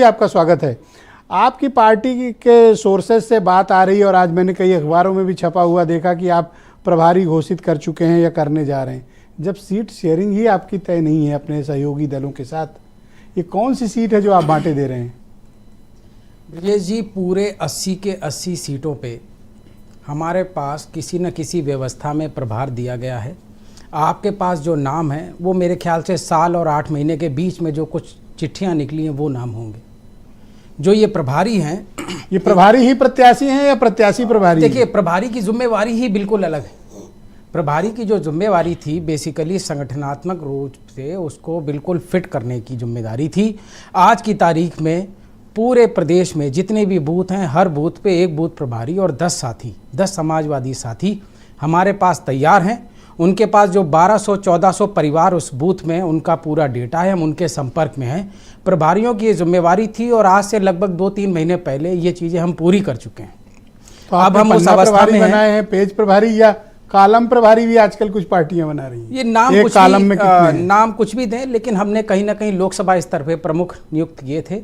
आपका स्वागत है। आपकी पार्टी के सोर्सेज से बात आ रही है और आज मैंने कई अखबारों में भी छपा हुआ देखा कि आप प्रभारी घोषित कर चुके हैं या करने जा रहे हैं। जब सीट शेयरिंग ही आपकी तय नहीं है अपने सहयोगी दलों के साथ, ये कौन सी सीट है जो आप बांटे दे रहे हैं? ब्रजेश जी, पूरे 80 के 80 सीटों पे हमारे पास किसी न किसी व्यवस्था में प्रभार दिया गया है। आपके पास जो नाम है वो मेरे ख्याल से साल और 8 महीने के बीच में जो कुछ चिट्ठियां निकली हैं वो नाम होंगे। जो ये प्रभारी हैं, ये प्रभारी ही प्रत्याशी हैं या प्रत्याशी प्रभारी? देखिए, प्रभारी की जिम्मेवारी ही बिल्कुल अलग है। प्रभारी की जो जिम्मेवारी थी बेसिकली संगठनात्मक रूप से उसको बिल्कुल फिट करने की जिम्मेदारी थी। आज की तारीख में पूरे प्रदेश में जितने भी बूथ हैं, हर बूथ पे एक बूथ प्रभारी और 10 साथी, 10 समाजवादी साथी हमारे पास तैयार हैं। उनके पास जो 1200-1400 परिवार उस बूथ में, उनका पूरा डेटा है, हम उनके संपर्क में हैं। प्रभारियों की ये जिम्मेवारी थी और आज से लगभग 2-3 महीने पहले ये चीज़ें हम पूरी कर चुके हैं। तो अब हम उस अवस्था में बनाए हैं, पेज प्रभारी या कालम प्रभारी भी आजकल कुछ पार्टियां बना रही हैं। ये नाम कुछ कालम में नाम कुछ भी दें, लेकिन हमने कहीं ना कहीं लोकसभा स्तर पे प्रमुख नियुक्त किए थे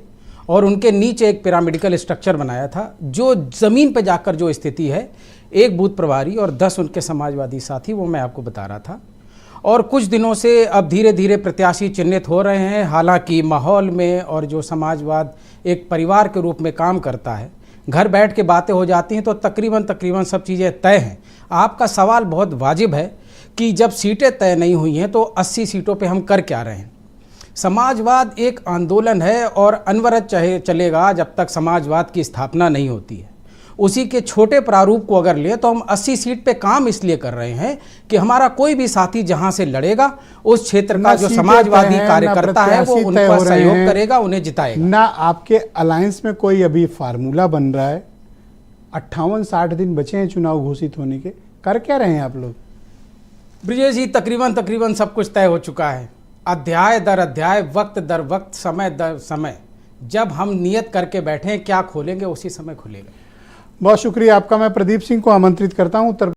और उनके नीचे एक पिरामिडिकल स्ट्रक्चर बनाया था। जो ज़मीन पे जाकर जो स्थिति है, एक बूथ प्रभारी और 10 उनके समाजवादी साथी, वो मैं आपको बता रहा था। और कुछ दिनों से अब धीरे धीरे प्रत्याशी चिन्हित हो रहे हैं। हालांकि माहौल में और जो समाजवाद एक परिवार के रूप में काम करता है, घर बैठ के बातें हो जाती हैं तो तकरीबन सब चीज़ें तय हैं। आपका सवाल बहुत वाजिब है कि जब सीटें तय नहीं हुई हैं तो 80 सीटों पे हम कर क्या रहे हैं। समाजवाद एक आंदोलन है और अनवरत चलेगा जब तक समाजवाद की स्थापना नहीं होती है। उसी के छोटे प्रारूप को अगर ले तो हम 80 सीट पे काम इसलिए कर रहे हैं कि हमारा कोई भी साथी जहां से लड़ेगा उस क्षेत्र का जो समाजवादी कार्यकर्ता है वो उनका सहयोग करेगा, उन्हें जिताएगा। ना आपके अलायंस में कोई अभी फार्मूला बन रहा है? 58-60 दिन बचे हैं चुनाव घोषित होने के, कर क्या रहे हैं आप लोग? ब्रजेश जी, तकरीबन सब कुछ तय हो चुका है। अध्याय दर अध्याय, वक्त दर वक्त, समय दर समय, जब हम नियत करके बैठे हैं क्या खोलेंगे उसी समय खुलेगा। बहुत शुक्रिया आपका। मैं प्रदीप सिंह को आमंत्रित करता हूं उत्तर